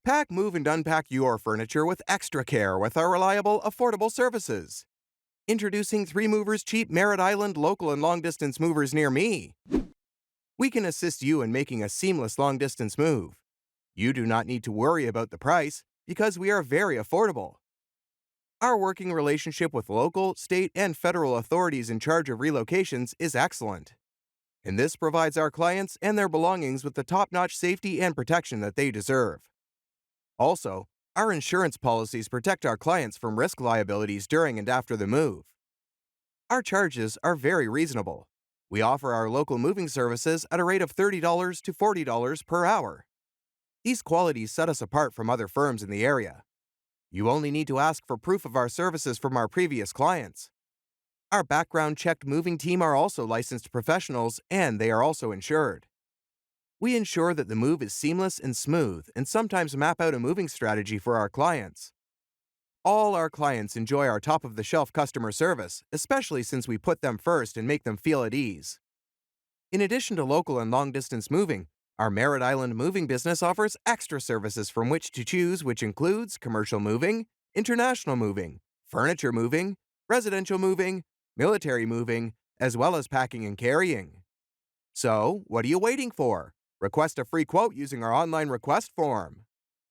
Pack, move, and unpack your furniture with extra care with our reliable, affordable services. Introducing 3 Movers Cheap Merritt Island local and long-distance movers near me. We can assist you in making a seamless long-distance move. You do not need to worry about the price because we are very affordable. Our working relationship with local, state, and federal authorities in charge of relocations is excellent. And this provides our clients and their belongings with the top-notch safety and protection that they deserve. Also, our insurance policies protect our clients from risk liabilities during and after the move. Our charges are very reasonable. We offer our local moving services at a rate of $30 to $40 per hour. These qualities set us apart from other firms in the area. You only need to ask for proof of our services from our previous clients. Our background-checked moving team are also licensed professionals, and they are also insured. We ensure that the move is seamless and smooth and sometimes map out a moving strategy for our clients. All our clients enjoy our top-of-the-shelf customer service, especially since we put them first and make them feel at ease. In addition to local and long-distance moving, our Merritt Island moving business offers extra services from which to choose, which includes commercial moving, international moving, furniture moving, residential moving, military moving, as well as packing and carrying. So, what are you waiting for? Request a free quote using our online request form.